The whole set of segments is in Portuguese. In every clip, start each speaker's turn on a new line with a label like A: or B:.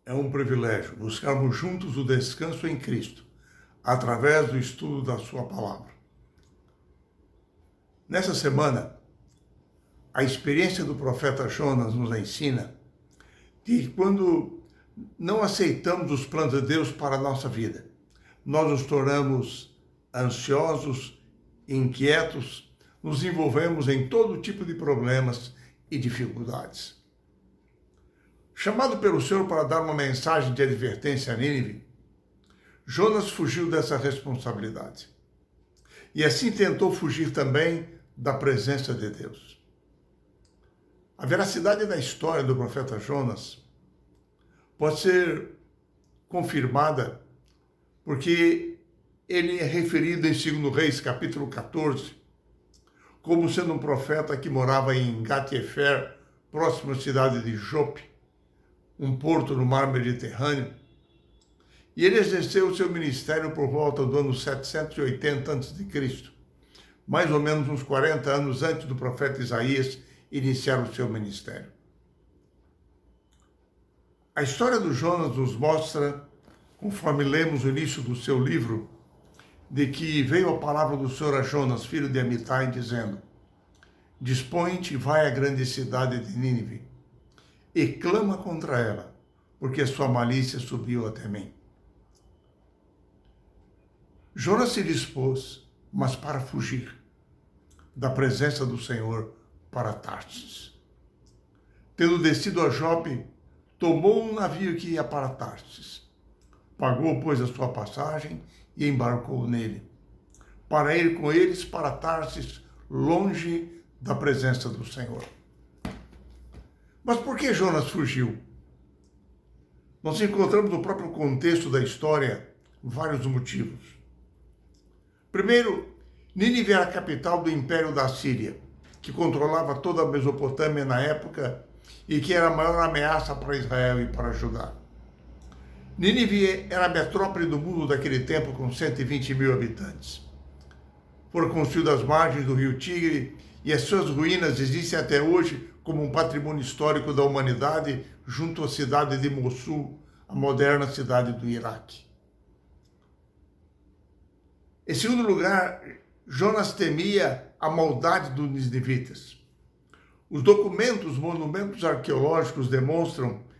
A: É um privilégio buscarmos juntos o descanso em Cristo, através do estudo da Sua palavra. Nessa semana, a experiência do profeta Jonas nos ensina que quando não aceitamos os planos de Deus para a nossa vida, nós nos tornamos ansiosos, inquietos, nos envolvemos em todo tipo de problemas e dificuldades. Chamado pelo Senhor para dar uma mensagem de advertência a Nínive, Jonas fugiu dessa responsabilidade. E assim tentou fugir também da presença de Deus. A veracidade da história do profeta Jonas pode ser confirmada porque ele é referido em 2 Reis, capítulo 14, como sendo um profeta que morava em Gat-Hefer, próximo à cidade de Jope, um porto no mar Mediterrâneo, e ele exerceu o seu ministério por volta do ano 780 a.C., mais ou menos uns 40 anos antes do profeta Isaías iniciar o seu ministério. A história do Jonas nos mostra, conforme lemos o início do seu livro, de que veio a palavra do Senhor a Jonas, filho de Amitai, dizendo: Dispõe-te e vai à grande cidade de Nínive, e clama contra ela, porque a sua malícia subiu até mim. Jonas se dispôs, mas para fugir da presença do Senhor para Tarsis. Tendo descido a Jope, tomou um navio que ia para Tarsis. Pagou, pois, a sua passagem e embarcou nele, para ir com eles para Tarsis, longe da presença do Senhor. Mas por que Jonas fugiu? Nós encontramos no próprio contexto da história vários motivos. Primeiro, Nínive era a capital do Império da Síria, que controlava toda a Mesopotâmia na época e que era a maior ameaça para Israel e para Judá. Nínive era a metrópole do mundo daquele tempo, com 120 mil habitantes. Foram construídas às margens do rio Tigre e as suas ruínas existem até hoje como um patrimônio histórico da humanidade, junto à cidade de Mossul, a moderna cidade do Iraque. Em segundo lugar, Jonas temia a maldade dos ninivitas. Os documentos, monumentos arqueológicos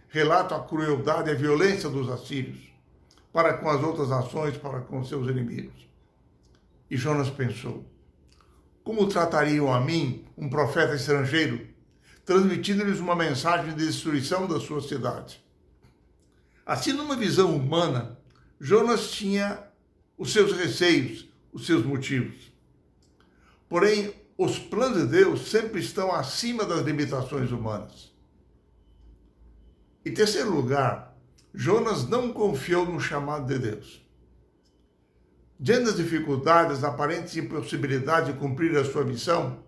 A: relatam a crueldade e a violência dos assírios para com as outras nações, para com seus inimigos. E Jonas pensou: como tratariam a mim, um profeta estrangeiro, transmitindo-lhes uma mensagem de destruição da sua cidade? Assim, numa visão humana, Jonas tinha os seus receios, os seus motivos. Porém, os planos de Deus sempre estão acima das limitações humanas. Em terceiro lugar, Jonas não confiou no chamado de Deus. Diante das dificuldades, da aparente impossibilidade de cumprir a sua missão,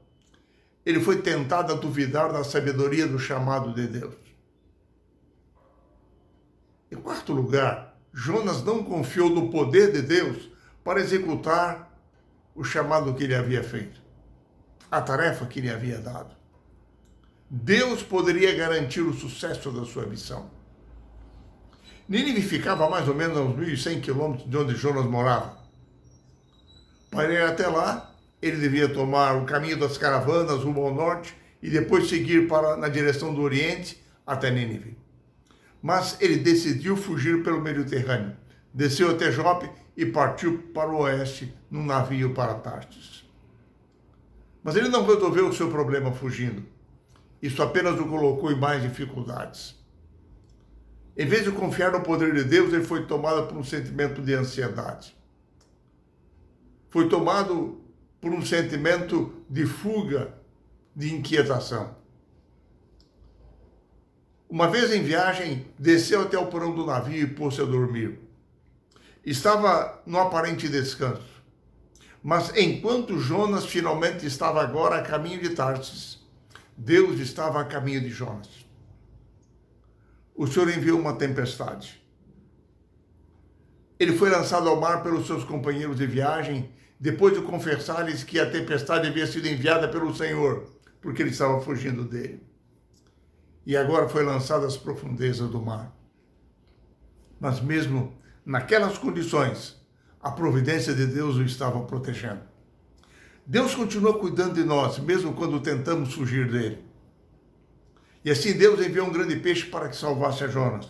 A: ele foi tentado a duvidar da sabedoria do chamado de Deus. Em quarto lugar, Jonas não confiou no poder de Deus para executar o chamado que ele havia feito, a tarefa que ele havia dado. Deus poderia garantir o sucesso da sua missão. Nínive ficava mais ou menos a uns 1.100 quilômetros de onde Jonas morava. Para ir até lá, ele devia tomar o caminho das caravanas rumo ao norte e depois seguir na direção do oriente até Nínive. Mas ele decidiu fugir pelo Mediterrâneo, desceu até Jope e partiu para o oeste num navio para Tarsis. Mas ele não resolveu o seu problema fugindo. Isso apenas o colocou em mais dificuldades. Em vez de confiar no poder de Deus, ele foi tomado por um sentimento de ansiedade. Foi tomado por um sentimento de fuga, de inquietação. Uma vez em viagem, desceu até o porão do navio e pôs-se a dormir. Estava no aparente descanso. Mas enquanto Jonas finalmente estava agora a caminho de Tarsis, Deus estava a caminho de Jonas. O Senhor enviou uma tempestade. Ele foi lançado ao mar pelos seus companheiros de viagem, depois de confessar-lhes que a tempestade havia sido enviada pelo Senhor, porque ele estava fugindo dele. E agora foi lançado às profundezas do mar. Mas mesmo naquelas condições, a providência de Deus o estava protegendo. Deus continua cuidando de nós, mesmo quando tentamos fugir dele. E assim Deus enviou um grande peixe para que salvasse a Jonas.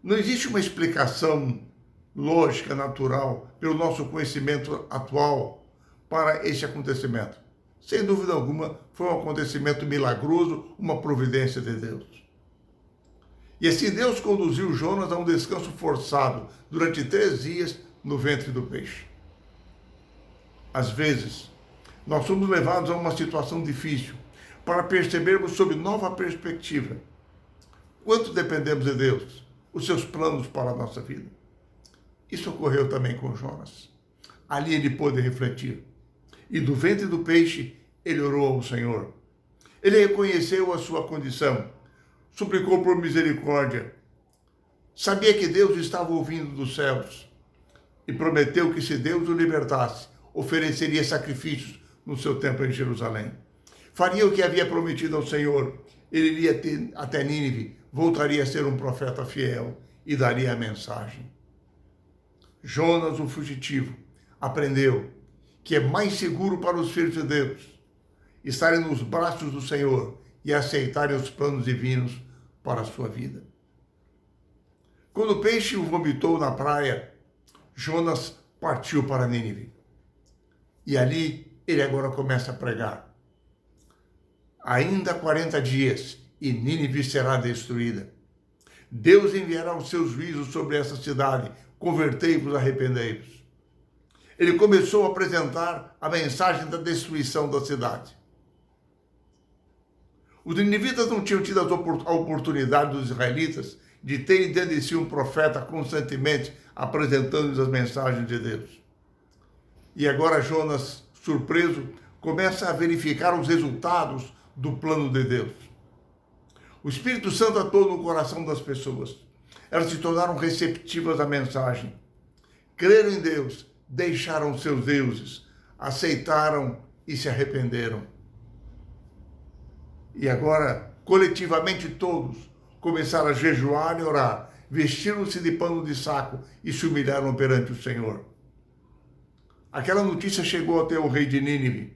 A: Não existe uma explicação lógica, natural, pelo nosso conhecimento atual para este acontecimento. Sem dúvida alguma, foi um acontecimento milagroso, uma providência de Deus. E assim Deus conduziu Jonas a um descanso forçado durante 3 dias no ventre do peixe. Às vezes, nós somos levados a uma situação difícil para percebermos sob nova perspectiva quanto dependemos de Deus, os seus planos para a nossa vida. Isso ocorreu também com Jonas. Ali ele pôde refletir. E do ventre do peixe, ele orou ao Senhor. Ele reconheceu a sua condição, suplicou por misericórdia. Sabia que Deus estava ouvindo dos céus e prometeu que se Deus o libertasse, ofereceria sacrifícios no seu templo em Jerusalém. Faria o que havia prometido ao Senhor. Ele iria até Nínive, voltaria a ser um profeta fiel e daria a mensagem. Jonas, o fugitivo, aprendeu que é mais seguro para os filhos de Deus estarem nos braços do Senhor e aceitarem os planos divinos para a sua vida. Quando o peixe o vomitou na praia, Jonas partiu para Nínive. E ali ele agora começa a pregar. Ainda 40 dias e Nínive será destruída. Deus enviará os seus juízos sobre essa cidade. Convertei-vos, arrependei-vos. Ele começou a apresentar a mensagem da destruição da cidade. Os ninivitas não tinham tido a oportunidade dos israelitas de terem dentro de si um profeta constantemente apresentando-lhes as mensagens de Deus. E agora Jonas, surpreso, começa a verificar os resultados do plano de Deus. O Espírito Santo atuou no coração das pessoas. Elas se tornaram receptivas à mensagem. Creram em Deus, deixaram seus deuses, aceitaram e se arrependeram. E agora, coletivamente todos, começaram a jejuar e orar, vestiram-se de pano de saco e se humilharam perante o Senhor. Aquela notícia chegou até o rei de Nínive.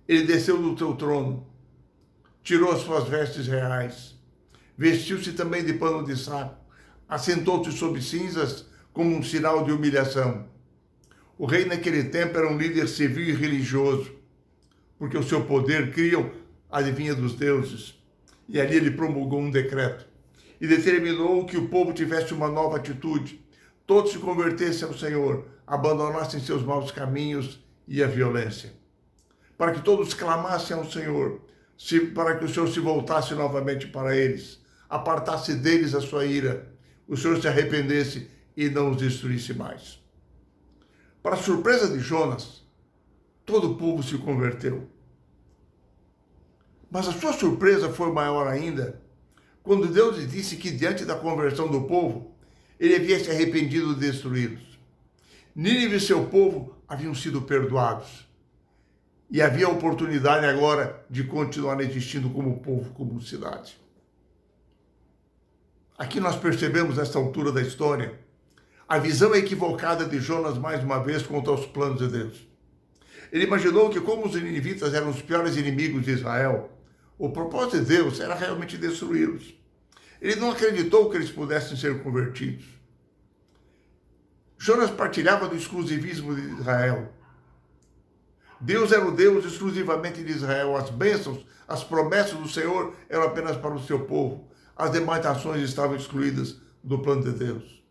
A: Ele desceu do seu trono, tirou as suas vestes reais, vestiu-se também de pano de saco, assentou-se sob cinzas como um sinal de humilhação. O rei naquele tempo era um líder civil e religioso, porque o seu poder adivinha dos deuses. E ali ele promulgou um decreto e determinou que o povo tivesse uma nova atitude. Todos se convertessem ao Senhor, abandonassem seus maus caminhos e a violência. Para que todos clamassem ao Senhor, para que o Senhor se voltasse novamente para eles, apartasse deles a sua ira, o Senhor se arrependesse e não os destruísse mais. Para a surpresa de Jonas, todo o povo se converteu. Mas a sua surpresa foi maior ainda quando Deus lhe disse que diante da conversão do povo, ele havia se arrependido de destruí-los. Nínive e seu povo haviam sido perdoados. E havia a oportunidade agora de continuar existindo como povo, como cidade. Aqui nós percebemos, nesta altura da história, a visão equivocada de Jonas mais uma vez quanto aos planos de Deus. Ele imaginou que como os ninivitas eram os piores inimigos de Israel, o propósito de Deus era realmente destruí-los. Ele não acreditou que eles pudessem ser convertidos. Jonas partilhava do exclusivismo de Israel. Deus era o Deus exclusivamente de Israel. As bênçãos, as promessas do Senhor eram apenas para o seu povo. As demais nações estavam excluídas do plano de Deus.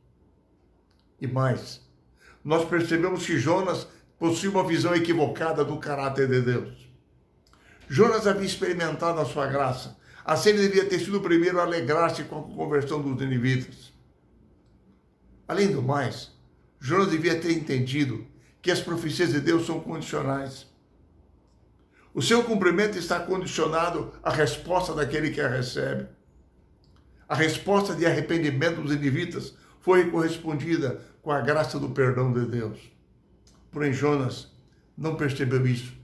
A: E mais, nós percebemos que Jonas possuía uma visão equivocada do caráter de Deus. Jonas havia experimentado a sua graça. Assim ele devia ter sido o primeiro a alegrar-se com a conversão dos ninivitas. Além do mais, Jonas devia ter entendido que as profecias de Deus são condicionais. O seu cumprimento está condicionado à resposta daquele que a recebe. A resposta de arrependimento dos ninivitas foi correspondida com a graça do perdão de Deus. Porém, Jonas não percebeu isso.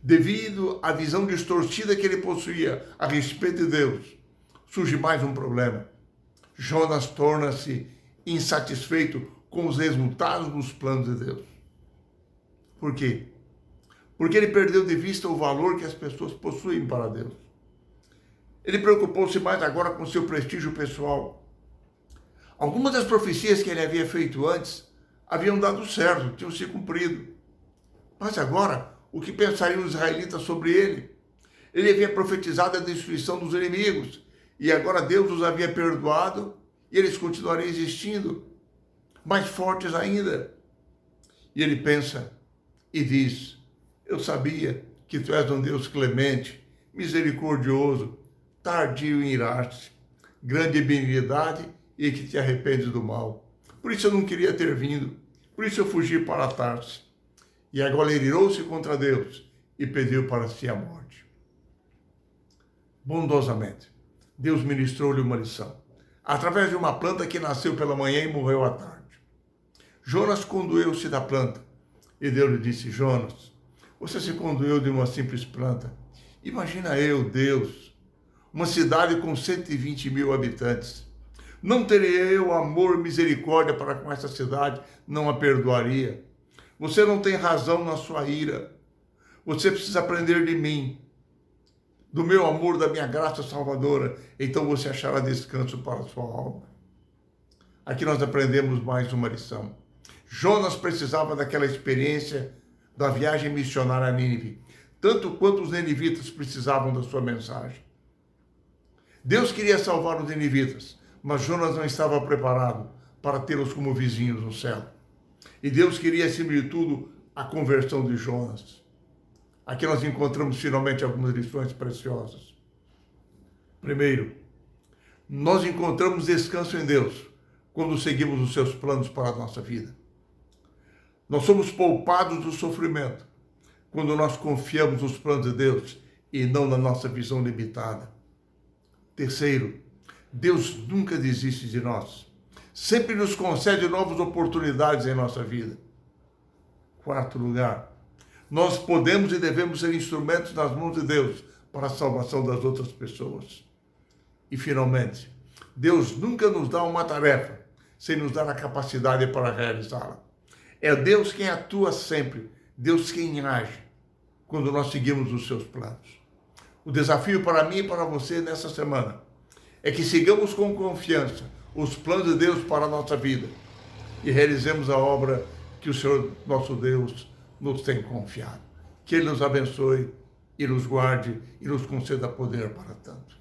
A: Devido à visão distorcida que ele possuía a respeito de Deus, surge mais um problema. Jonas torna-se insatisfeito com os resultados dos planos de Deus. Por quê? Porque ele perdeu de vista o valor que as pessoas possuem para Deus. Ele preocupou-se mais agora com seu prestígio pessoal. Algumas das profecias que ele havia feito antes haviam dado certo, tinham se cumprido. Mas agora, o que pensariam os israelitas sobre ele? Ele havia profetizado a destruição dos inimigos, e agora Deus os havia perdoado, e eles continuariam existindo, mais fortes ainda. E ele pensa e diz: eu sabia que tu és um Deus clemente, misericordioso, tardio em irar-te, grande em benignidade e que te arrependes do mal. Por isso eu não queria ter vindo, por isso eu fugi para Tarsis. E agora ele irou-se contra Deus e pediu para si a morte. Bondosamente, Deus ministrou-lhe uma lição, através de uma planta que nasceu pela manhã e morreu à tarde. Jonas condoeu-se da planta, e Deus lhe disse: Jonas, você se condoeu de uma simples planta. Imagina eu, Deus, uma cidade com 120 mil habitantes. Não teria eu amor e misericórdia para com essa cidade, não a perdoaria. Você não tem razão na sua ira. Você precisa aprender de mim, do meu amor, da minha graça salvadora. Então você achará descanso para a sua alma. Aqui nós aprendemos mais uma lição. Jonas precisava daquela experiência da viagem missionária a Nínive, tanto quanto os ninivitas precisavam da sua mensagem. Deus queria salvar os ninivitas, mas Jonas não estava preparado para tê-los como vizinhos no céu. E Deus queria, acima de tudo, a conversão de Jonas. Aqui nós encontramos finalmente algumas lições preciosas. Primeiro, nós encontramos descanso em Deus quando seguimos os seus planos para a nossa vida. Nós somos poupados do sofrimento quando nós confiamos nos planos de Deus e não na nossa visão limitada. Terceiro, Deus nunca desiste de nós. Sempre nos concede novas oportunidades em nossa vida. Quarto lugar, nós podemos e devemos ser instrumentos nas mãos de Deus para a salvação das outras pessoas. E, finalmente, Deus nunca nos dá uma tarefa sem nos dar a capacidade para realizá-la. É Deus quem atua sempre, Deus quem age quando nós seguimos os seus planos. O desafio para mim e para você nessa semana é que sigamos com confiança os planos de Deus para a nossa vida e realizemos a obra que o Senhor, nosso Deus, nos tem confiado. Que Ele nos abençoe e nos guarde e nos conceda poder para tanto.